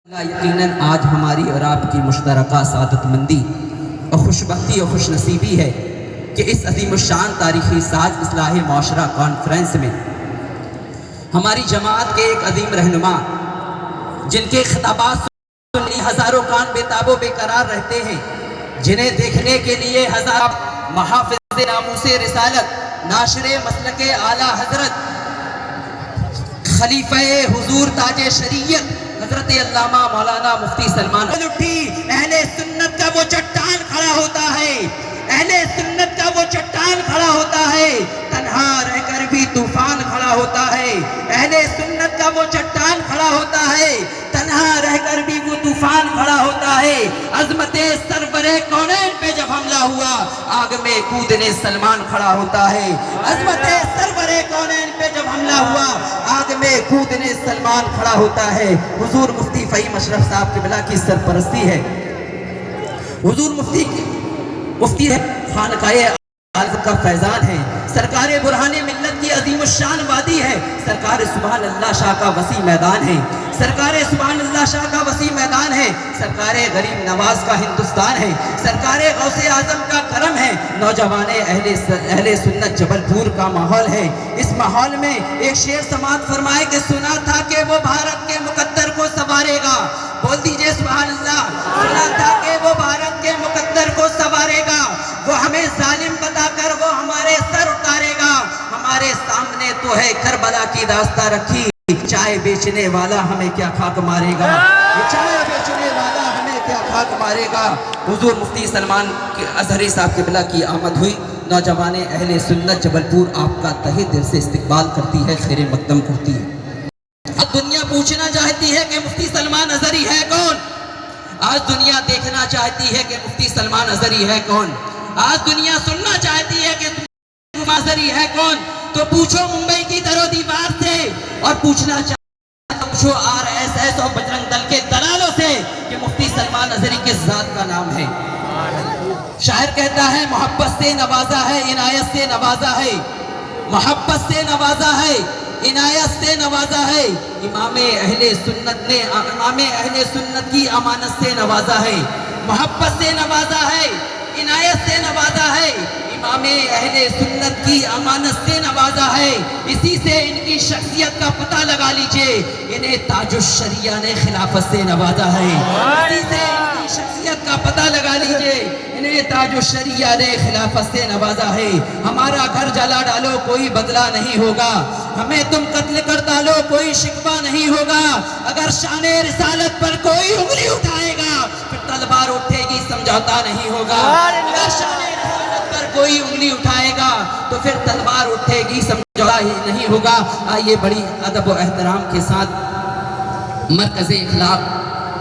یقیناً آج ہماری اور آپ کی مشترکہ سعادت مندی اور خوش بختی اور خوش نصیبی ہے کہ اس عظیم الشان تاریخی ساز اصلاح معاشرہ کانفرنس میں ہماری جماعت کے ایک عظیم رہنما جن کے خطابات سننے ہزاروں کان بے تاب و بے قرار رہتے ہیں، جنہیں دیکھنے کے لیے ہزار محافظ ناموس رسالت، ناشر مسلک اعلیٰ حضرت، خلیفہ حضور تاج شریعت حضرت علامہ مولانا مفتی سلمان اٹھی، اہل سنت کا وہ چٹان کھڑا ہوتا ہے، اہل سنت کا وہ چٹان کھڑا ہوتا ہے، تنہا رہ کر بھی طوفان کھڑا ہوتا ہے، اہل سنت کا وہ چٹان کھڑا ہوتا ہے، تنہا رہ کر بھی وہ طوفان کھڑا ہوتا ہے۔ عظمت سرور کونین پہ جب حملہ ہوا، آگ میں کودنے سلمان کھڑا ہوتا ہے۔ عظمت سرور کونین پہ جب حملہ ہوا، آگ میں کودنے سلمان کھڑا ہوتا ہے۔ حضور مفتی فہیم اشرف صاحب کی بلا کی سرپرستی ہے، حضور مفتی ہے، خانقاہ عالم کا فیضان ہے، سرکار برہان ملت کی عظیم الشان وادی ہے، سرکار سبحان اللہ شاہ کا وسیع میدان ہے، سرکار سبحان اللہ شاہ کا وسیع میدان ہے، سرکار غریب نواز کا ہندوستان ہے، سرکار غوث اعظم کا کرم ہے، نوجوان اہل سنت جبل پور کا ماحول ہے۔ اس ماحول میں ایک شعر سماعت فرمائے کہ سنا تھا کہ وہ بھارت کے مقدر کو سنوارے گا، بول دیجئے سبحان اللہ۔ سنا تھا کہ وہ بھارت کے مقدر کو سنوارے گا، وہ ہمیں ظالم بتا کر وہ ہمارے سر اتارے گا، ہمارے سامنے تو ہے کربلا کی داستہ رکھی، چائے بیچنے والا ہمیں کیا خاک مارے گا، چائے بیچنے والا ہمیں کیا خاک مارے گا۔ حضور مفتی سلمان اظہری صاحب کی بلا کی آمد ہوئی، نوجوان اہل سنت جبل پور آپ کا تہہ دل سے استقبال کرتی ہے، خیر مقدم کرتی ہے۔ اب دنیا پوچھنا چاہتی ہے کہ مفتی سلمان اظہری ہے کون؟ آج دنیا دیکھنا چاہتی ہے کہ مفتی سلمان اظہری ہے کون؟ آج دنیا سننا چاہتی ہے کہ اظہری ہے کون؟ تو پوچھو ممبئی کی در و دیوار سے، اور پوچھنا پوچھو RSS اور بجرنگ دل کے دلالوں سے کہ مفتی سلمان اظہری کس ذات کا نام ہے۔ شاعر کہتا ہے محبت سے نوازا ہے، عنایت سے نوازا ہے، محبت سے نوازا ہے، عنایت سے نوازا ہے، امام اہل سنت کی امانت سے نوازا ہے، محبت سے نوازا ہے، عنایت سے نوازا ہے، امام اہل سنت کی امانت سے نوازا ہے۔ اسی سے ان کی شخصیت کا پتہ لگا لیجئے، انہیں تاج الشریعہ نے خلافت سے نوازا ہے، اسی سے ان کی شخصیت کا پتہ لگا لیجئے، انہیں تاج الشریعہ نے خلافت سے نوازا ہے۔ ہمارا گھر جلا ڈالو کوئی بدلہ نہیں ہوگا، ہمیں تم قتل کر ڈالو کوئی شکوہ نہیں ہوگا، اگر شان رسالت پر کوئی انگلی اٹھائے گا پھر تلوار اٹھے گی سمجھوتا نہیں ہوگا، اگر شان رسالت پر کوئی انگلی اٹھائے گا تو پھر تلوار اٹھے گی سمجھوتا ہی نہیں ہوگا۔ آئیے بڑی ادب و احترام کے ساتھ مرکز اخلاق،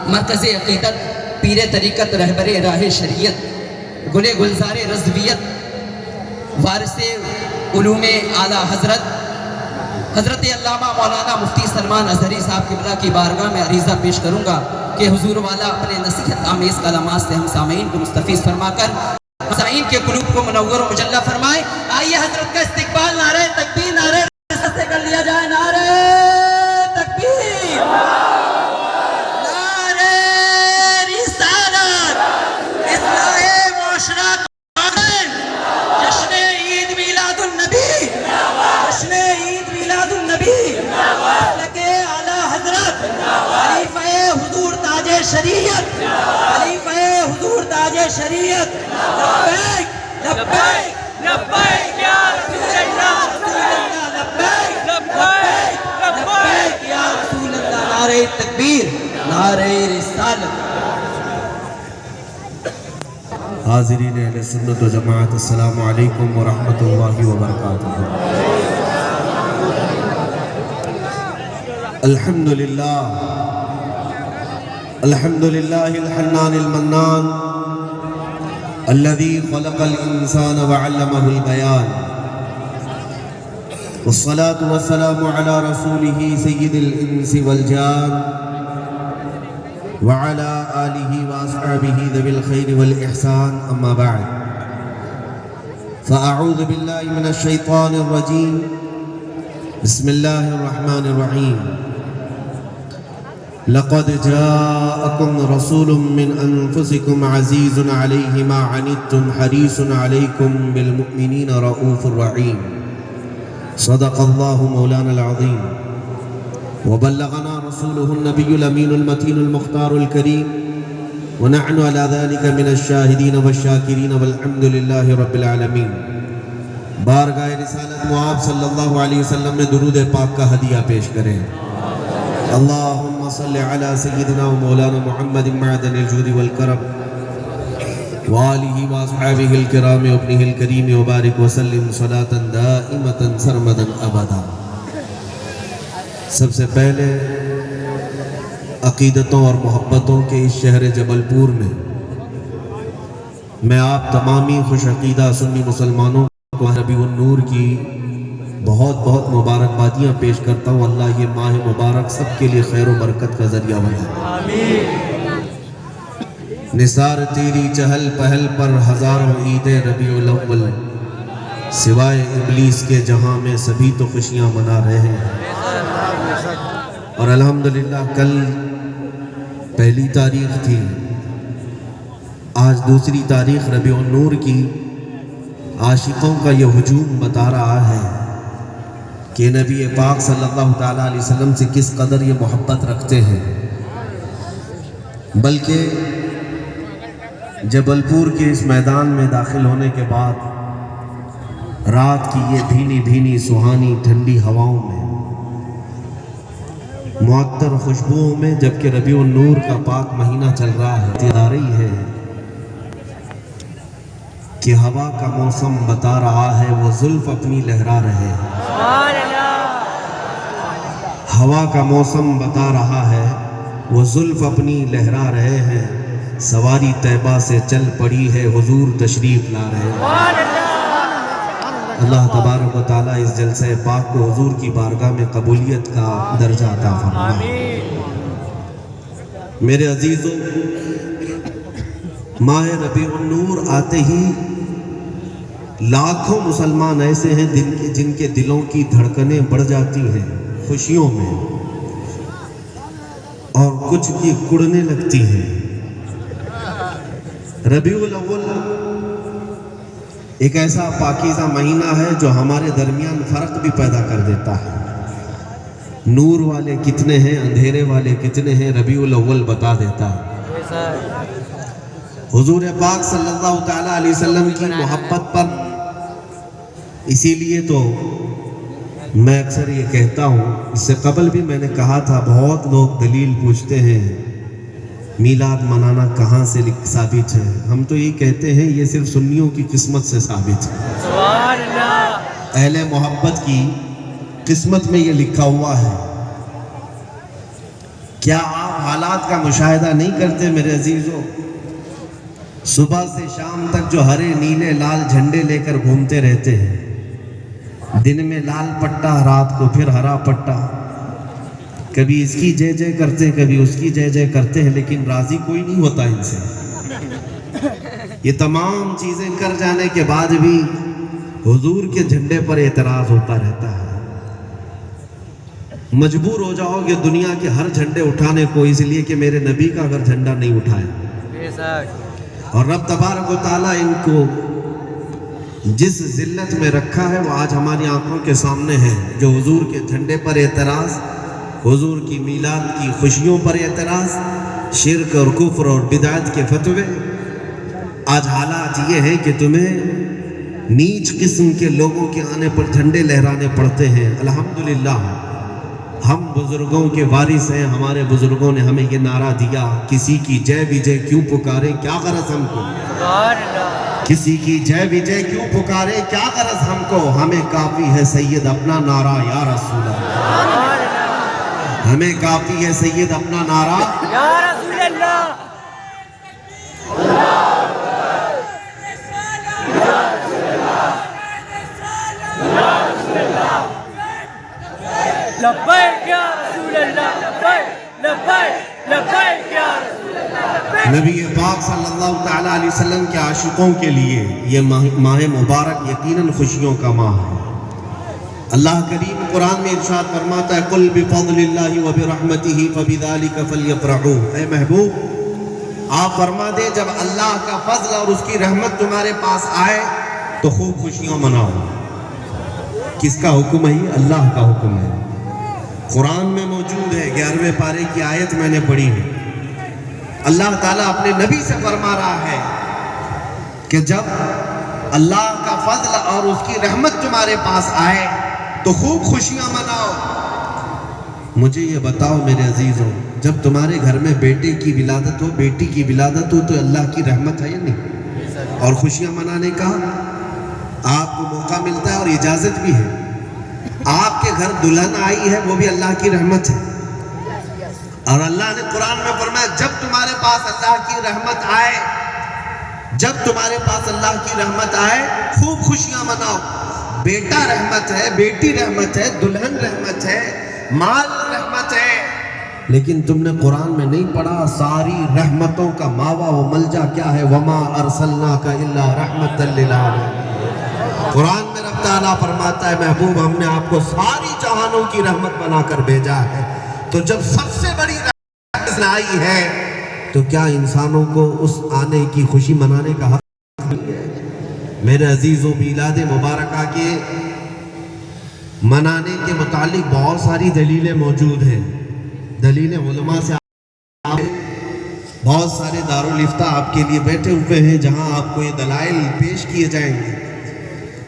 مرکز عقیدت، پیر طریقت، رہبر راہ شریعت، گلے گلزار رضویت، وارث علوم اعلیٰ حضرت علامہ مولانا مفتی سلمان اظہری صاحب کی بلا کی بارگاہ میں عریضہ پیش کروں گا کہ حضور والا اپنے نصیحت آمیز کلمات سے ہم سامعین کو مستفیض فرما کر سامعین کے قلوب کو منور و مجلہ فرمائے۔ آئیے حضرت کا استقبال نعرہ تکبیر، نعرہ رسالت سے کر لیا جائے، نعرہ تکبیر، نعرہ رسالت، اصلاح معاشرہ جشن عید میلاد النبی، جشن عید میلاد النبی، مسلک اعلیٰ حضرت خلیفہ حضور تاج شریعت، خلیفہ حضور تاج شریعت، لبیک لبیک لبیک یا رسول اللہ، لبیک لبیک لبیک یا رسول اللہ، نعرہ تکبیر، نعرہ رسالت۔ حاضرین اہل سنت و جماعت، السلام علیکم ورحمۃ اللہ وبرکاتہ۔ الحمدللہ الحنان المنان الذي خلق الإنسان وعلمه البيان، والصلاة والسلام على رسوله سيد الإنس والجان وعلى آله وأصحابه ذوي الخير والإحسان، أما بعد فأعوذ بالله من الشيطان الرجيم، بسم الله الرحمن الرحيم۔ لقد جاءكم رسول من أنفسكم عزيز عليه ما عنتم حريص عليكم بالمؤمنين رؤوف رحيم صدق الله مولانا العظيم وبلغنا رسوله النبي الأمين المتين المختار الكريم ونحن على ذلك من الشاهدين والشاكرين والحمد لله رب العالمين. بارگاہ رسالت معاب صلی اللہ علیہ وسلم میں درود پاک کا ہدیہ پیش کریں. اللہم صلی علی سیدنا و مولانا محمد معدن الجود والکرم وآلہ واصحابہ الکرام وابنہ الکریم وبارک وسلم صلاة دائمتا سرمدا ابدا. سب سے پہلے عقیدتوں اور محبتوں کے اس شہر جبل پور میں میں آپ تمامی خوش عقیدہ سنی مسلمانوں کو ربیع النور کی بہت بہت مبارکبادیاں پیش کرتا ہوں. اللہ یہ ماہ مبارک سب کے لیے خیر و برکت کا ذریعہ بنائے. نثار تیری چہل پہل پر ہزاروں عید ربیع الاول، سوائے ابلیس کے جہاں میں سبھی تو خوشیاں منا رہے ہیں. اور الحمدللہ کل پہلی تاریخ تھی، آج دوسری تاریخ ربیع النور کی. عاشقوں کا یہ ہجوم بتا رہا ہے کہ نبی پاک صلی اللہ تعالیٰ علیہ وسلم سے کس قدر یہ محبت رکھتے ہیں. بلکہ جبل پور کے اس میدان میں داخل ہونے کے بعد رات کی یہ بھینی بھینی سہانی ٹھنڈی ہواؤں میں، معطر خوشبوؤں میں، جبکہ ربیع النور کا پاک مہینہ چل رہا ہے، تیاری ہے کہ ہوا کا موسم بتا رہا ہے وہ زلف اپنی لہرا رہے ہیں. ہوا کا موسم بتا رہا ہے وہ زلف اپنی لہرا رہے ہیں. سواری طیبہ سے چل پڑی ہے، حضور تشریف لا رہے ہیں. اللہ تبارک و تعالیٰ اس جلسہ پاک کو حضور کی بارگاہ میں قبولیت کا درجہ عطا فرمائے. میرے عزیزوں، ماہ ربیع النور آتے ہی لاکھوں مسلمان ایسے ہیں جن کے دلوں کی دھڑکنیں بڑھ جاتی ہیں خوشیوں میں، اور کچھ کی کڑنے لگتی ہیں. ربیع الاول ایک ایسا پاکیزہ مہینہ ہے جو ہمارے درمیان فرق بھی پیدا کر دیتا ہے. نور والے کتنے ہیں، اندھیرے والے کتنے ہیں، ربیع الاول بتا دیتا ہے. حضور پاک صلی اللہ تعالیٰ علیہ وسلم کی محبت پر اسی لیے تو میں اکثر یہ کہتا ہوں، اس سے قبل بھی میں نے کہا تھا، بہت لوگ دلیل پوچھتے ہیں میلاد منانا کہاں سے ثابت ہے. ہم تو یہ کہتے ہیں یہ صرف سنیوں کی قسمت سے ثابت ہے. سبحان اللہ. اہل محبت کی قسمت میں یہ لکھا ہوا ہے. کیا آپ حالات کا مشاہدہ نہیں کرتے میرے عزیزوں؟ صبح سے شام تک جو ہرے نیلے لال جھنڈے لے کر گھومتے رہتے ہیں، دن میں لال پٹا، رات کو پھر ہرا پٹا، کبھی اس کی جے جے کرتے ہیں کبھی اس کی جے جے کرتے ہیں، لیکن راضی کوئی نہیں ہوتا ان سے. یہ تمام چیزیں کر جانے کے بعد بھی حضور کے جھنڈے پر اعتراض ہوتا رہتا ہے. مجبور ہو جاؤ گے دنیا کے ہر جھنڈے اٹھانے کو، اس لیے کہ میرے نبی کا اگر جھنڈا نہیں اٹھایا. اور رب تبارک و تعالیٰ ان کو جس ذلت میں رکھا ہے وہ آج ہماری آنکھوں کے سامنے ہے. جو حضور کے جھنڈے پر اعتراض، حضور کی میلاد کی خوشیوں پر اعتراض، شرک اور کفر اور بدعت کے فتوے. آج حالات یہ ہیں کہ تمہیں نیچ قسم کے لوگوں کے آنے پر جھنڈے لہرانے پڑتے ہیں. الحمدللہ ہم بزرگوں کے وارث ہیں. ہمارے بزرگوں نے ہمیں یہ نعرہ دیا، کسی کی جے وجے کیوں پکارے، کیا غرض ہم کو. کسی کی جے وجے کیوں پکارے، کیا غرض ہم کو. ہمیں کافی ہے سید اپنا نعرہ یا رسول اللہ. ہمیں کافی ہے سید اپنا نعرہ یا رسول اللہ. لبیک یا رسول اللہ، لبیک لبیک لبیک یا رسول اللہ. نبی پاک صلی اللہ تعالیٰ علیہ وسلم کے عاشقوں کے لیے یہ ماہ مبارک یقیناً خوشیوں کا ماہ ہے. اللہ کریم قرآن میں ارشاد فرماتا ہے قل بفضل اللہ وبرحمتہ فبذلک فلیفرحوا، اے محبوب آپ فرما دیں جب اللہ کا فضل اور اس کی رحمت تمہارے پاس آئے تو خوب خوشیاں مناؤ۔ کس کا حکم ہے؟ اللہ کا حکم ہے، قرآن میں موجود ہے، 11ویں پارے کی آیت میں نے پڑھی ہے۔ اللہ تعالیٰ اپنے نبی سے فرما رہا ہے کہ جب اللہ کا فضل اور اس کی رحمت تمہارے پاس آئے تو خوب خوشیاں مناؤ۔ مجھے یہ بتاؤ میرے عزیزوں، جب تمہارے گھر میں بیٹے کی ولادت ہو، بیٹی کی ولادت ہو، تو اللہ کی رحمت ہے یا نہیں؟ اور خوشیاں منانے کا آپ کو موقع ملتا ہے اور اجازت بھی ہے۔ آپ کے گھر دلہن آئی ہے، وہ بھی اللہ کی رحمت ہے۔ اور اللہ نے قرآن میں فرمایا جب تمہارے پاس اللہ کی رحمت آئے، جب تمہارے پاس اللہ کی رحمت آئے خوب خوشیاں مناؤ۔ بیٹا رحمت ہے، بیٹی رحمت ہے، دلہن رحمت ہے، مال رحمت ہے، لیکن تم نے قرآن میں نہیں پڑھا ساری رحمتوں کا ماوا و ملجا کیا ہے؟ وما ارسلناک الا رحمتا للعالمین۔ قرآن میں رب تعالیٰ فرماتا ہے محبوب ہم نے آپ کو ساری جہانوں کی رحمت بنا کر بھیجا ہے۔ تو جب سب سے بڑی رحمت آئی ہے تو کیا انسانوں کو اس آنے کی خوشی منانے کا حق نہیں ہے؟ میرے عزیزوں، میلاد مبارکہ کے منانے کے متعلق بہت ساری دلیلیں موجود ہیں۔ دلیلیں علماء سے بہت سارے دارالافتاء آپ کے لیے بیٹھے ہوئے ہیں جہاں آپ کو یہ دلائل پیش کیے جائیں گے۔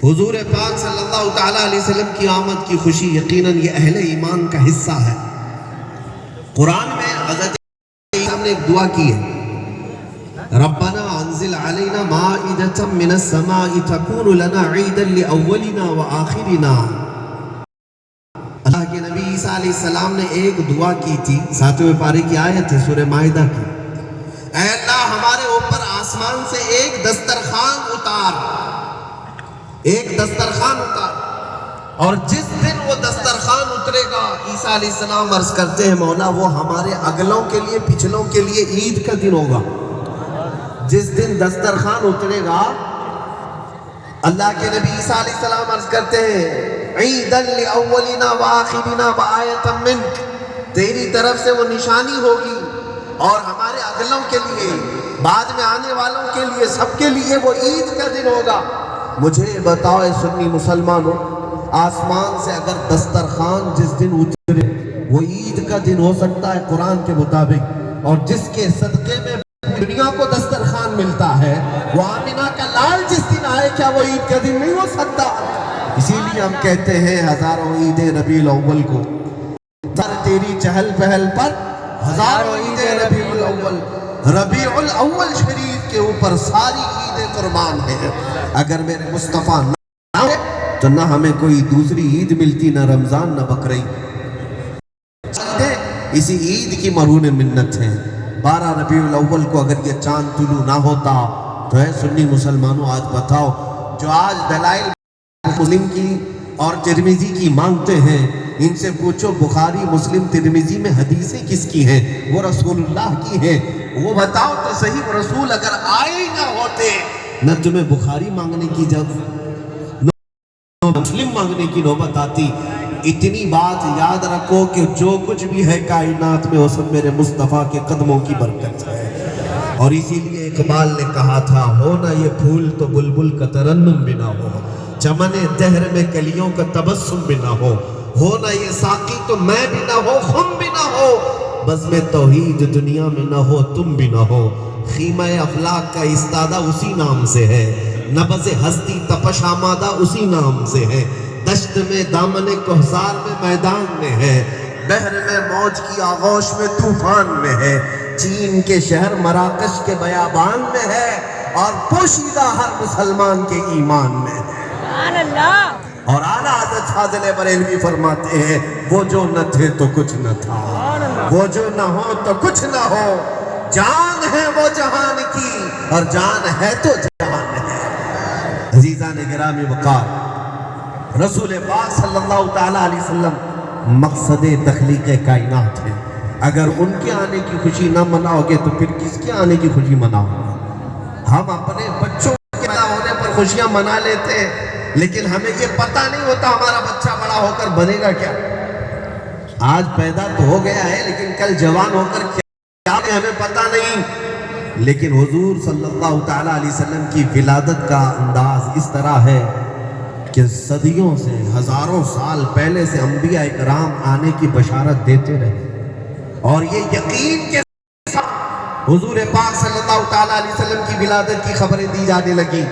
حضور پاک صلی اللہ تعالیٰ علیہ وسلم کی آمد کی خوشی یقیناً یہ اہل ایمان کا حصہ ہے۔ قرآن میں حضرت عیسیٰ نے ایک دعا کی ہے، ربنا انزل علینا مائدۃ من السماء تکون لنا عیدا لاولنا وآخرنا۔ اللہ کے نبی عیسیٰ علیہ السلام نے ایک دعا کی تھی، 7ویں پارے کی آیت ہے سورہ مائدہ کی، اے اللہ ہمارے اوپر آسمان سے ایک دسترخوان اتار، ایک دسترخوان اتار، اور جس دن وہ دسترخوان اترے گا عیسیٰ علیہ السلام عرض کرتے ہیں مولا وہ ہمارے اگلوں کے لیے پچھلوں کے لیے عید کا دن ہوگا۔ جس دن دسترخوان اترے گا اللہ کے نبی عیسیٰ علیہ السلام عرض کرتے ہیں عیداً لأولنا وآخرنا وآیةً منک، تیری طرف سے وہ نشانی ہوگی اور ہمارے اگلوں کے لیے، بعد میں آنے والوں کے لیے، سب کے لیے وہ عید کا دن ہوگا۔ مجھے بتاؤ اے سنی مسلمانوں، آسمان سے اگر دسترخوان جس دن اترے وہ عید کا دن ہو سکتا ہے قرآن کے مطابق، اور جس کے صدقے میں دنیا کو دسترخوان ملتا ہے، وہ آمنہ کا لال جس دن آئے کیا وہ عید کا دن نہیں ہو سکتا؟ اسی لیے ہم کہتے ہیں ہزاروں عید ربیع الاول کو، سر تیری چہل پہل پر ہزاروں عید ربیع الاول، ربیع الاول شریف کے اوپر ساری عیدیں قربان ہیں۔ اگر میرے مصطفیٰ نہ ہو تو نہ ہمیں کوئی دوسری عید ملتی، نہ رمضان نہ بقرعید۔ اسی عید کی مرہون منت ہے۔ 12 ربیع الاول کو اگر یہ چاند طلوع نہ ہوتا تو ہے سنی مسلمانوں آج بتاؤ جو آج دلائل مسلم کی اور ترمذی کی مانگتے ہیں، ان سے پوچھو بخاری مسلم ترمذی میں حدیثیں کس کی ہیں؟ وہ رسول اللہ کی ہیں۔ وہ بتاؤ تو صحیح، وہ رسول اگر آئے ہی نہ ہوتے نہ تمہیں بخاری مانگنے کی نہ مسلم مانگنے کی نوبت آتی۔ اتنی بات یاد رکھو کہ جو کچھ بھی ہے کائنات میں وہ سب میرے مصطفیٰ کے قدموں کی برکت ہے۔ اور اسی لیے اقبال نے کہا تھا ہو نہ یہ پھول تو بلبل کا ترنم بھی نہ ہو، چمن دہر میں کلیوں کا تبسم بھی نہ ہو نہ یہ ساقی تو میں بھی نہ ہو، خم بھی نہ ہو، بزم توحید دنیا میں نہ ہو، تم بھی نہ ہو، خیمہ افلاک کا استادہ اسی نام سے ہے، نبض ہستی تپش آمادہ اسی نام سے ہے، دشت میں دامن کوہسار میں میدان میں ہے، بحر میں موج کی آغوش میں طوفان میں ہے، چین کے شہر مراکش کے بیابان میں ہے، اور پوشیدہ ہر مسلمان کے ایمان میں ہے۔ سبحان اللہ۔ اور اعلیٰ حضرت فاضل بریلوی فرماتے ہیں وہ جو نہ تھے تو کچھ نہ تھا، وہ جو نہ ہو تو کچھ نہ ہو، جان ہے وہ جہان کی اور جان ہے تو جہان ہے۔ عزیزان گرامی وقار، رسول پاک صلی اللہ تعالیٰ علیہ وسلم مقصد تخلیق کائنات ہے۔ اگر ان کے آنے کی خوشی نہ مناؤ گے تو پھر کس کے آنے کی خوشی مناؤ؟ ہم اپنے بچوں کے پیدا ہونے پر خوشیاں منا لیتے ہیں، لیکن ہمیں یہ پتہ نہیں ہوتا ہمارا بچہ بڑا ہو کر بنے گا کیا. آج پیدا تو ہو گیا ہے لیکن کل جوان ہو کر کیا ہمیں پتہ نہیں. لیکن حضور صلی اللہ تعالیٰ علیہ وسلم کی ولادت کا انداز اس طرح ہے کہ صدیوں سے ہزاروں سال پہلے سے انبیاء اکرام آنے کی بشارت دیتے رہے اور یہ یقین کے ساتھ حضور پاک صلی اللہ تعالیٰ علیہ وسلم کی ولادت کی خبریں دی جانے لگی.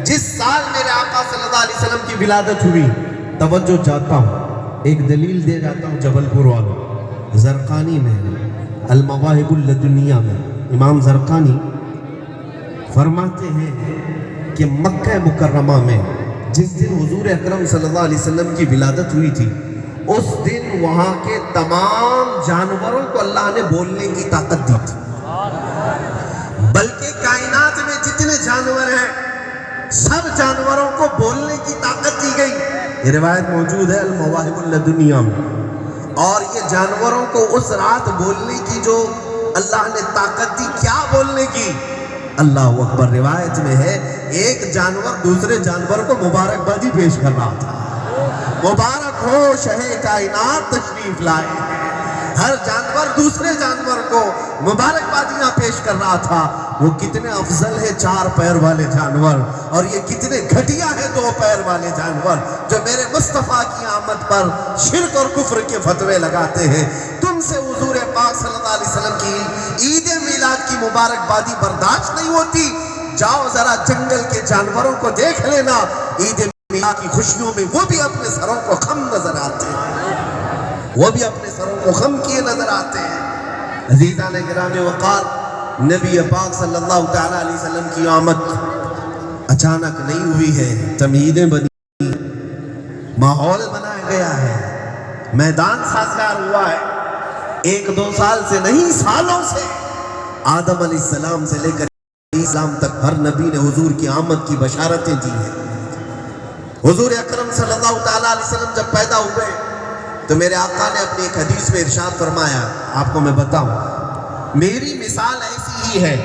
جس سال میرے آقا صلی اللہ علیہ وسلم کی ولادت ہوئی, توجہ چاہتا ہوں, ایک دلیل دے جاتا ہوں جبل پور والوں. زرقانی میں المواہب اللدنیہ میں امام زرقانی فرماتے ہیں کہ مکہ مکرمہ میں جس دن حضور اکرم صلی اللہ علیہ وسلم کی ولادت ہوئی تھی, اس دن وہاں کے تمام جانوروں کو اللہ نے بولنے کی طاقت دی تھی. بلکہ کائنات میں جتنے جانور ہیں سب جانوروں کو بولنے کی طاقت دی گئی. یہ روایت موجود ہے المواہب اللدنیہ میں. اور یہ جانوروں کو اس رات بولنے کی جو اللہ نے طاقت دی, کیا بولنے کی؟ اللہ اکبر. روایت میں ہے ایک جانور دوسرے جانور کو مبارکبادی پیش کر رہا تھا. مبارک ہو شہ کائنات تشریف لائے. ہر جانور دوسرے جانور کو مبارکبادیاں پیش کر رہا تھا. وہ کتنے افضل ہے 4 پیر والے جانور, اور یہ کتنے گھٹیا ہے 2 پیر والے جانور جو میرے مصطفیٰ کی آمد پر شرک اور کفر کے فتوے لگاتے ہیں. تم سے حضور پاک صلی اللہ علیہ وسلم کی عید میلاد کی مبارکبادی برداشت نہیں ہوتی. جاؤ ذرا جنگل کے جانوروں کو دیکھ لینا, عید میلاد کی خوشیوں میں وہ بھی اپنے سروں کو خم نظر آتے ہیں, وہ بھی اپنے سروں کو خم کیے نظر آتے ہیں. عزیزان گرامی وقار, نبی پاک صلی اللہ تعالیٰ علیہ وسلم کی آمد اچانک نہیں ہوئی ہے. تمہیدیں بنی, ماحول بنایا گیا ہے, میدان سازگار ہوا ہے. 1-2 سال سے نہیں, سالوں سے آدم علیہ السلام سے لے کر اسلام تک ہر نبی نے حضور کی آمد کی بشارتیں دی ہیں. حضور اکرم صلی اللہ تعالیٰ علیہ وسلم جب پیدا ہوئے تو میرے آقا نے اپنی ایک حدیث میں ارشاد فرمایا, آپ کو میں بتاؤں, میری مثال ایسی ہی ہے.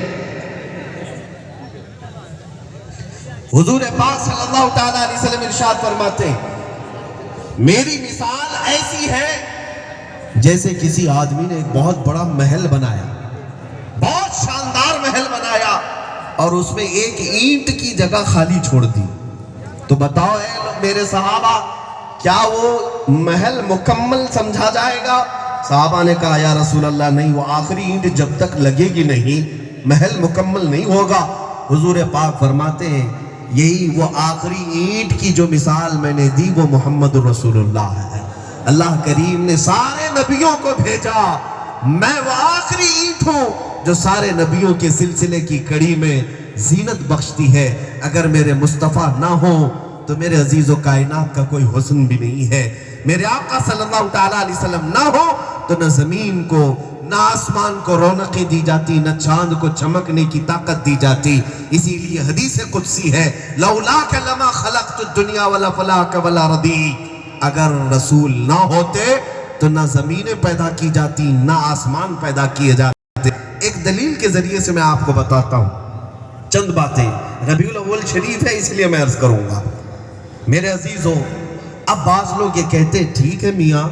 حضور پاک صلی اللہ تعالیٰ علیہ وسلم ارشاد فرماتے ہیں, میری مثال ایسی ہے جیسے کسی آدمی نے ایک بہت بڑا محل بنایا, بہت شاندار محل بنایا, اور اس میں ایک اینٹ کی جگہ خالی چھوڑ دی. تو بتاؤ اے میرے صحابہ, کیا وہ محل مکمل سمجھا جائے گا؟ صحابہ نے کہا یا رسول اللہ نہیں, وہ آخری اینٹ جب تک لگے گی نہیں محل مکمل نہیں ہوگا. حضور پاک فرماتے ہیں یہی وہ آخری اینٹ کی جو مثال میں نے دی وہ محمد رسول اللہ ہے. اللہ کریم نے سارے نبیوں کو بھیجا, میں وہ آخری اینٹ ہوں جو سارے نبیوں کے سلسلے کی کڑی میں زینت بخشتی ہے. اگر میرے مصطفیٰ نہ ہو تو میرے عزیز و کائنات کا کوئی حسن بھی نہیں ہے. میرے آقا صلی اللہ تعالیٰ علیہ وسلم نہ ہو تو نہ زمین کو نہ آسمان کو رونقیں دی جاتی, نہ چاند کو چمکنے کی طاقت دی جاتی. اسی لیے حدیث قدسی ہے, لولاک لما خلقت الدنیا ولا فلاک ولا ردی. اگر رسول نہ ہوتے تو نہ زمینیں پیدا کی جاتی نہ آسمان پیدا کیے جاتے. ایک دلیل کے ذریعے سے میں آپ کو بتاتا ہوں چند باتیں. ربیع الاول شریف ہے اس لیے میں عرض کروں گا. میرے عزیزوں, اب بعض لوگ یہ کہتے ہیں ٹھیک ہے میاں,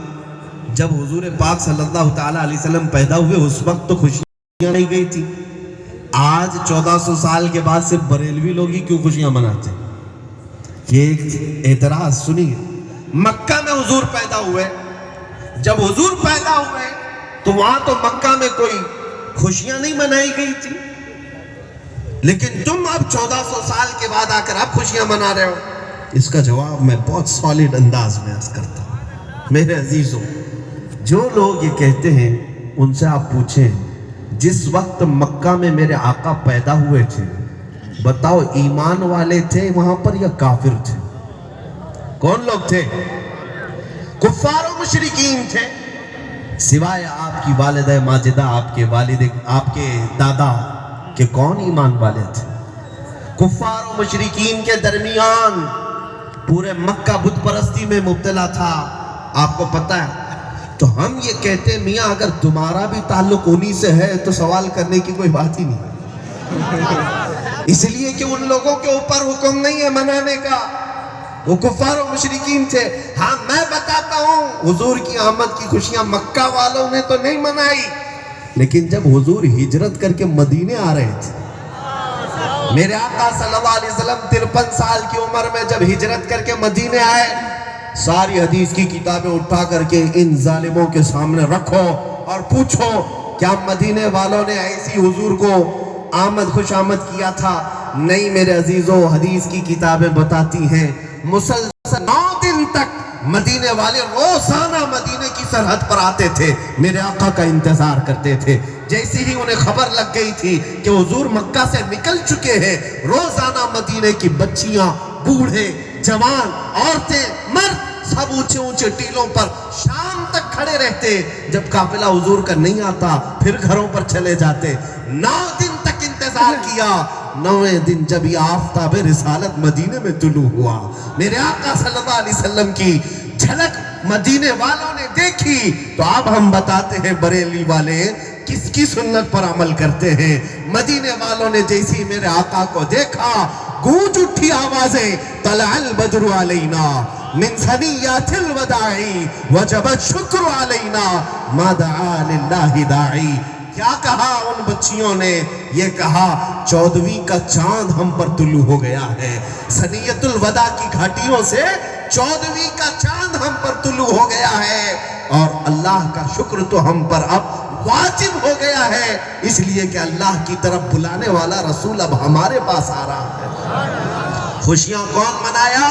جب حضور پاک صلی اللہ تعالیٰ علیہ وسلم پیدا ہوئے اس وقت تو خوشیاں نہیں گئی تھی, آج 1400 سال کے بعد صرف بریلوی لوگ ہی کیوں خوشیاں مناتے ہیں؟ یہ ایک اعتراض سنیے. مکہ میں حضور پیدا ہوئے, جب حضور پیدا ہوئے تو وہاں تو مکہ میں کوئی خوشیاں نہیں منائی گئی تھی, لیکن تم اب 1400 سال کے بعد آ کر اب خوشیاں منا رہے ہو. اس کا جواب میں بہت سالڈ انداز میں عرض کرتا ہوں. میرے عزیزوں, جو لوگ یہ کہتے ہیں ان سے آپ پوچھیں جس وقت مکہ میں میرے آقا پیدا ہوئے تھے, بتاؤ ایمان والے تھے وہاں پر یا کافر تھے؟ کون لوگ تھے؟ کفار و مشرکین تھے. سوائے آپ کی والدہ ماجدہ, آپ کے والد, آپ کے دادا کہ کون ایمان والے تھے؟ کفار و مشرکین کے درمیان پورے مکہ بت پرستی میں مبتلا تھا, آپ کو پتہ ہے. تو ہم یہ کہتے ہیں میاں اگر تمہارا بھی تعلق انہی سے ہے تو سوال کرنے کی کوئی بات ہی نہیں, اس لیے کہ ان لوگوں کے اوپر حکم نہیں ہے منانے کا. وہ کفار و مشرکین تھے. ہاں میں بتاتا ہوں حضور کی آمد کی خوشیاں مکہ والوں نے تو نہیں منائی، لیکن جب حضور ہجرت کر کے مدینے آ رہے تھے، میرے آقا صلی اللہ علیہ وسلم 53 سال کی عمر میں جب ہجرت کر کے مدینے آئے، ساری حدیث کی کتابیں اٹھا کر کے ان ظالموں کے سامنے رکھو اور پوچھو کیا مدینے والوں نے ایسی حضور کو خوش آمد کیا تھا؟ نہیں میرے عزیزوں، حدیث کی کتابیں بتاتی ہیں مسلسل 9 دن تک مدینے والے روزانہ مدینے کی سرحد پر آتے تھے، میرے آقا کا انتظار کرتے تھے. جیسے ہی انہیں خبر لگ گئی تھی کہ حضور مکہ سے نکل چکے ہیں، روزانہ مدینے کی بچیاں، بوڑھے، جوان، عورتیں، مرد سب اونچے اونچے ٹیلوں پر شام تک کھڑے رہتے. جب قافلہ حضور کا نہیں آتا پھر گھروں پر چلے جاتے. 9 دن تک انتظار کیا. 9ویں دن جب یہ آفتاب رسالت مدینے میں طلوع ہوا، میرے آقا صلی اللہ علیہ وسلم کی جھلک مدینے والوں نے دیکھی. تو اب ہم بتاتے ہیں بریلی والے کس کی سنت پر عمل کرتے ہیں. مدینے والوں نے جیسی میرے آقا کو دیکھا، گونج اٹھی آوازیں، طلع البدر علینا من ثنیات الوداع وجب الشکر علینا ما دعا للہ داعی. کیا کہا ان بچیوں نے؟ یہ کہا 14ویں کا چاند ہم پر طلوع ہو گیا ہے. ثنیۃ الوداع کی گھاٹیوں سے 14ویں کا چاند ہم پر طلوع ہو گیا ہے، اور اللہ کا شکر تو ہم پر اب واجب ہو گیا ہے، اس لیے کہ اللہ کی طرف بلانے والا رسول اب ہمارے پاس آ رہا ہے. خوشیاں کون منایا؟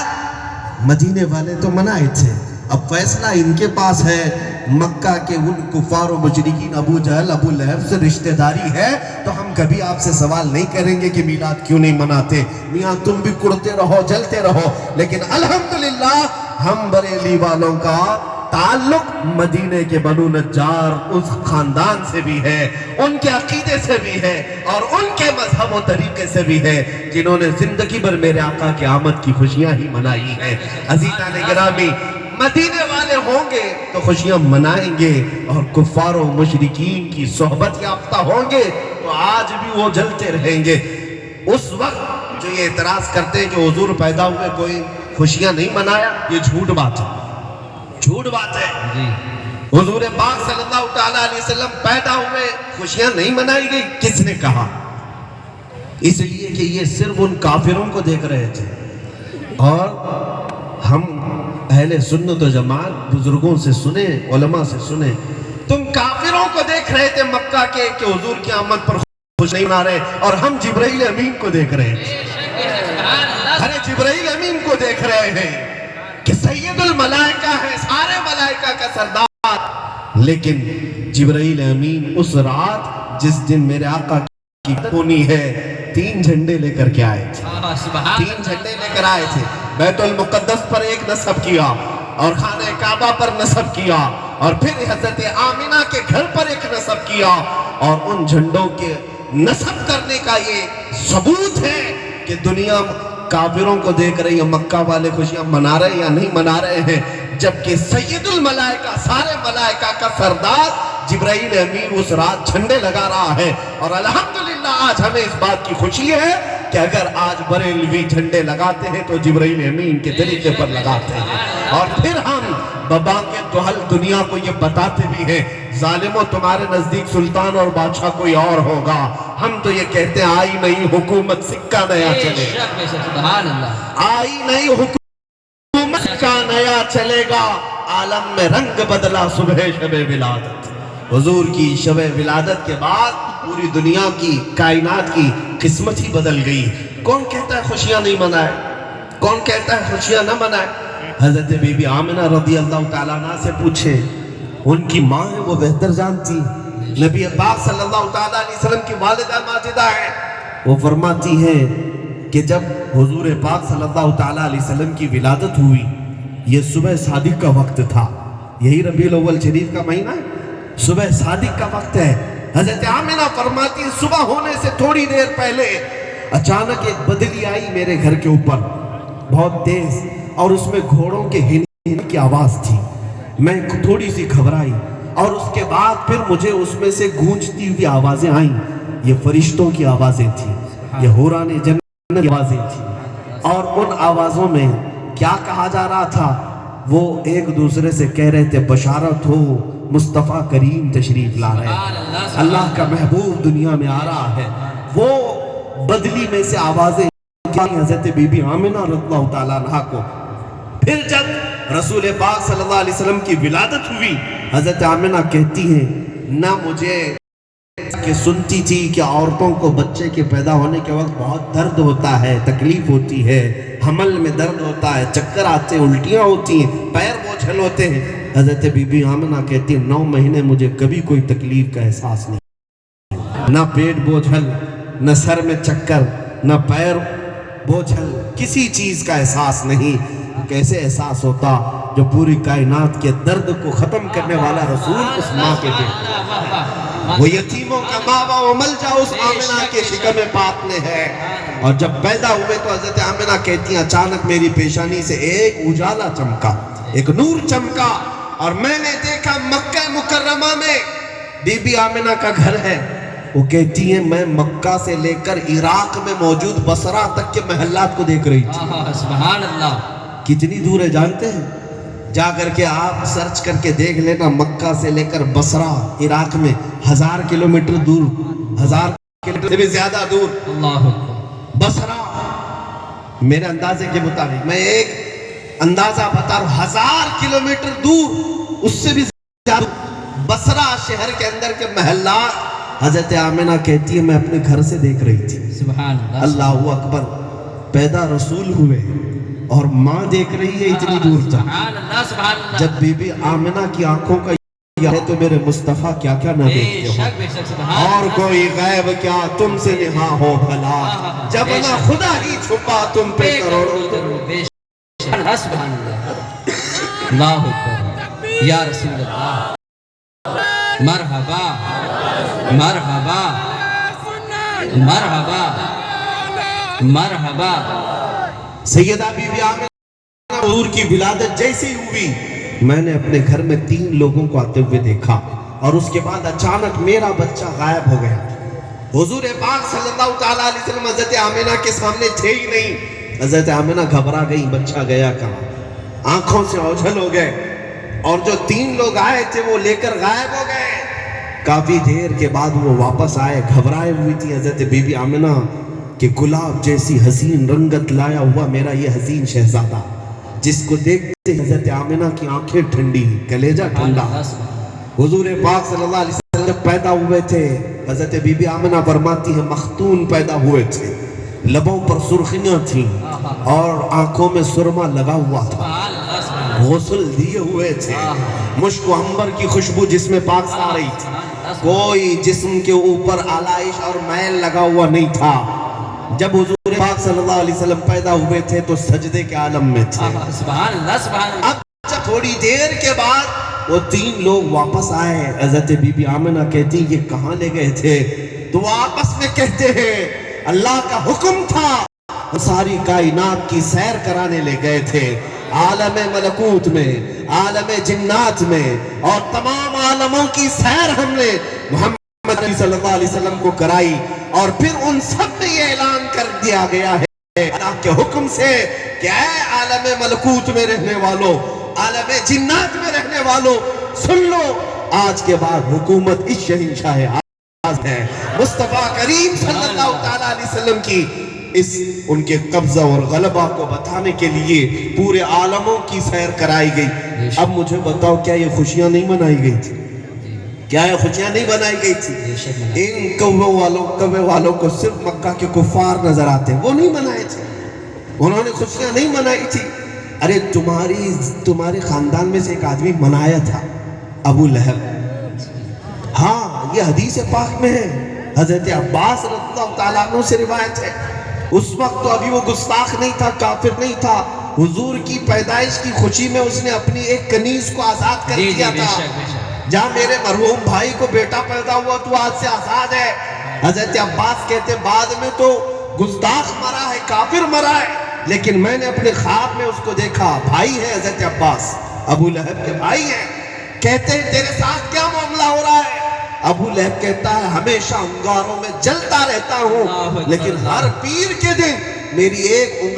مدینے والے تو منائے تھے. اب فیصلہ ان کے پاس ہے. مکہ کے ان کفار و مشرکین ابو جہل ابو لہب سے رشتہ داری ہے، تو ہم کبھی آپ سے سوال نہیں کریں گے کہ میلاد کیوں نہیں مناتے. میاں تم بھی کڑتے رہو، جلتے رہو، لیکن الحمدللہ ہم بریلی والوں کا تعلق مدینے کے بنو نجار اس خاندان سے بھی ہے، ان کے عقیدے سے بھی ہے، اور ان کے مذہب و طریقے سے بھی ہے، جنہوں نے زندگی بھر میرے آقا کی آمد کی خوشیاں ہی منائی ہیں. عزیزان گرامی، مدینے والے ہوں گے تو خوشیاں منائیں گے، اور کفار و مشرکین کی صحبت یافتہ ہوں گے تو آج بھی وہ جلتے رہیں گے. اس وقت جو یہ اعتراض کرتے ہیں کہ حضور پیدا ہوئے کوئی خوشیاں نہیں منایا، یہ جھوٹ بات ہے، جھوٹ بات ہے. حضور پاک صلی اللہ تعالیٰ علیہ وسلم پیدا ہوئے خوشیاں نہیں منائی گئی. کس نے کہا؟ اس لیے کہ یہ صرف ان کافروں کو دیکھ رہے تھے، اور ہم اہل سنت و جماعت بزرگوں سے سنے، علماء سے سنے، تم کافروں کو دیکھ رہے تھے مکہ کے کہ حضور کی آمد پر خوش نہیں منا رہے، اور ہم جبرائیل امین کو دیکھ رہے ہیں. ارے جبرائیل امین کو دیکھ رہے ہیں کہ سید الملائکہ ہے، سارے ملائکہ کا سردار. لیکن جبرائیل امین اس رات جس دن میرے آقا کی ہونی ہے 3 جھنڈے لے کر کے آئے تھے. 3 جھنڈے لے کر آئے تھے. بیت المقدس پر ایک نصب کیا، اور خانہ کعبہ پر نصب کیا، اور پھر حضرت آمینہ کے گھر پر ایک نصب کیا. اور ان جھنڈوں کے نصب کرنے کا یہ ثبوت ہے کہ دنیا کافروں کو دیکھ رہی ہے مکہ والے خوشیاں منا رہے ہیں یا نہیں منا رہے ہیں، جبکہ سید الملائکہ، سارے ملائکہ کا سردار جبرائیل امین اس رات جھنڈے لگا رہا ہے. اور الحمدللہ آج ہمیں اس بات کی خوشی ہے کہ اگر آج بریلوی جھنڈے لگاتے ہیں تو جبرائیل امین کے طریقے پر لگاتے ہیں. اور پھر ہم ببانگ دہل دنیا کو یہ بتاتے بھی ہیں، ظالموں تمہارے نزدیک سلطان اور بادشاہ کوئی اور ہوگا، ہم تو یہ کہتے ہیں آئی نئی حکومت سکہ نیا چلے، آئی نئی حکومت سکہ نیا چلے گا. عالم میں رنگ بدلا صبح شب ولادت. حضور کی شب ولادت کے بعد پوری دنیا کی، کائنات کی قسمت ہی بدل گئی. کون کہتا ہے خوشیاں نہیں منائے؟ کون کہتا ہے خوشیاں نہ منائے؟ حضرت بی بی آمنہ رضی اللہ تعالیٰ عنہ سے پوچھے، ان کی ماں ہے، وہ بہتر جانتی. نبی پاک صلی اللہ تعالیٰ علیہ وسلم کی والدہ ماجدہ ہے، وہ فرماتی ہیں کہ جب حضور پاک صلی اللہ تعالیٰ علیہ وسلم کی ولادت ہوئی، یہ صبح صادق کا وقت تھا. یہی ربیع الاول شریف کا مہینہ ہے، صبح صادق کا وقت ہے. حضرت آمنہ فرماتی ہیں صبح ہونے سے تھوڑی دیر پہلے اچانک ایک بدلی آئی میرے گھر کے اوپر، بہت تیز، اور اس میں گھوڑوں کے ہلنے کی آواز تھی. میں تھوڑی سی گھبرائی، اور اس کے بعد پھر مجھے اس میں سے گونجتی ہوئی آوازیں آئیں. یہ فرشتوں کی آوازیں تھیں، یہ حوران جنت کی آوازیں تھیں. اور ان آوازوں میں کیا کہا جا رہا تھا؟ وہ ایک دوسرے سے کہہ رہے تھے بشارت ہو مصطفیٰ کریم تشریف لا رہے ہیں، اللہ کا محبوب دنیا میں آ رہا ہے۔ وہ بدلی میں سے آوازیں حضرت بی بی آمنہ رضی اللہ تعالیٰ عنہ کو۔ پھر جب رسول پاک صلی اللہ علیہ وسلم کی ولادت ہوئی، حضرت آمنہ کہتی ہیں نہ مجھے کہ سنتی تھی کہ عورتوں کو بچے کے پیدا ہونے کے وقت بہت درد ہوتا ہے، تکلیف ہوتی ہے، حمل میں درد ہوتا ہے، چکر آتے ہیں، الٹیاں ہوتی ہیں، پیر بوجھل ہوتے ہیں۔ حضرت بی بی آمنہ کہتی ہیں 9 مہینے مجھے کبھی کوئی تکلیف کا احساس نہیں، نہ پیٹ بوجھل، نہ سر میں چکر، نہ پیر بوجھل، کسی چیز کا احساس نہیں۔ کیسے احساس ہوتا جو پوری کائنات کے درد کو ختم کرنے والا رسول اس ماں کے پیٹ، وہ یتیموں کا ماوا و ملجا اس آمنہ کے شکم پاک میں ہے۔ اور جب پیدا ہوئے تو حضرت آمنہ کہتی ہیں اچانک میری پیشانی سے ایک اجالا چمکا، ایک نور چمکا، اور میں نے دیکھا مکہ مکرمہ میں بی بی آمنہ کا گھر ہے۔ وہ کہتی ہیں میں مکہ سے لے کر عراق میں موجود بصرہ تک کے محلات کو دیکھ رہی تھی۔ سبحان اللہ، کتنی دور ہے جانتے ہیں؟ جا کر کے آپ سرچ کر کے دیکھ لینا، مکہ سے لے کر بصرہ عراق میں 1000 کلومیٹر دور، 1000 کلومیٹر سے بھی زیادہ دور اللہ بصرہ۔ میرے اندازے کے مطابق میں ایک اندازہ بتا رہا ہوں، 1000 کلومیٹر دور، اس سے بھی زیادہ بصرہ شہر کے اندر کے محلات۔ حضرت آمنہ کہتی ہے میں اپنے گھر سے دیکھ رہی تھی۔ سبحان اللہ، اللہ اکبر، پیدا رسول ہوئے اور ماں دیکھ رہی ہے اتنی دور تک۔ سبحان اللہ، سبحان اللہ۔ جب بی بی آمنہ کی آنکھوں کا یہ ہے تو میرے مصطفیٰ کیا کیا نہ دیکھتے ہو، بے شک سبحان اور کوئی غیب کیا تم سے نہاں ہو بھلا، جب نہ خدا ہی چھپا تم پہ کروڑوں۔ بے شک اللہ، سبحان اللہ، اللہ اکبر، یا رسول اللہ، مرحبا مرحبا مرحبا مرحبا۔ سیدہ بی بی آمنہ حضور کی ولادت جیسی ہوئی، میں نے اپنے گھر میں 3 لوگوں کو آتے ہوئے دیکھا، اور اس کے بعد اچانک میرا بچہ غائب ہو گیا۔ حضور پاک صلی اللہ تعالیٰ علیہ وسلم حضرت آمنہ کے سامنے تھے ہی نہیں۔ حضرت آمنہ گھبرا گئی، بچہ گیا کہاں، آنکھوں سے اوجھل ہو گئے، اور جو 3 لوگ آئے تھے وہ لے کر غائب ہو گئے۔ کافی دیر کے بعد وہ واپس آئے، گھبرائے ہوئی تھی حضرت بی بی آمنہ کہ گلاب جیسی حسین رنگت لایا ہوا میرا یہ حسین شہزادہ، جس کو دیکھتے حضرت آمنہ کی آنکھیں ٹھنڈی، کلیجہ ٹھنڈا۔ حضور پاک صلی اللہ علیہ وسلم جب پیدا ہوئے تھے، حضرت بی بی آمنہ فرماتی ہے مختون پیدا ہوئے تھے، لبوں پر سرخیاں تھیں اور آنکھوں میں سرما لگا ہوا تھا، غسل دیے ہوئے تھے، مشک و عنبر کی خوشبو جسم پاک سے آ رہی تھی، کوئی جسم کے اوپر آلائش اور میل لگا ہوا نہیں تھا۔ جب حضور پاک صلی اللہ علیہ وسلم پیدا ہوئے تھے تو سجدے کے عالم میں تھے۔ سبحان اللہ، سبحان اللہ۔ اب تھوڑی دیر کے بعد وہ 3 لوگ واپس آئے، حضرت بی بی آمنہ کہتی یہ کہاں لے گئے تھے؟ تو وہ آپس میں کہتے ہیں اللہ کا حکم تھا، ساری کائنات کی سیر کرانے لے گئے تھے، عالم ملکوت میں، عالم جنات میں، اور تمام عالموں کی سیر ہم نے محمد صلی اللہ علیہ وسلم کو کرائی، اور پھر ان سب میں یہ اعلان کر دیا گیا ہے اللہ کے حکم سے کہ اے عالم ملکوت میں رہنے والوں، عالم جنات میں رہنے والوں، سن لو، آج کے بعد حکومت اس شہنشاہ اعظم ہے مصطفیٰ کریم صلی اللہ تعالیٰ علیہ وسلم کی۔ اس ان کے قبضہ اور غلبہ کو بتانے کے لیے پورے عالموں کی سیر کرائی گئی۔ اب مجھے بتاؤ کیا یہ خوشیاں نہیں منائی گئی تھی؟ کیا یہ خوشیاں نہیں بنائی گئی تھی؟ ان کوے والوں کو صرف مکہ کے کفار نظر آتے، وہ نہیں منائے تھے، انہوں نے خوشیاں نہیں منائی تھی۔ ارے تمہارے خاندان میں سے ایک آدمی منایا تھا، ابو لہب۔ ہاں یہ حدیث پاک میں ہے، حضرت عباس رضی اللہ تعالیٰ عنہ سے روایت ہے۔ اس وقت تو ابھی وہ گستاخ نہیں تھا، کافر نہیں تھا، حضور کی پیدائش کی خوشی میں اس نے اپنی ایک کنیز کو آزاد کر دیا تھا۔ جہاں میرے مرحوم بھائی کو بیٹا پیدا ہوا تو آج سے آزاد ہے۔ حضرت عباس کہتے بعد میں تو گستاخ مرا ہے، کافر مرا ہے، لیکن میں نے اپنے خواب میں اس کو دیکھا، بھائی ہے حضرت عباس، ابو لہب کے بھائی ہیں۔ کہتے ہیں تیرے ساتھ کیا معاملہ ہو رہا ہے؟ ابو لہب کہتا ہے ہمیشہ انگاروں میں جلتا رہتا ہوں، لیکن ہر پیر کے دن میری ایک انگلی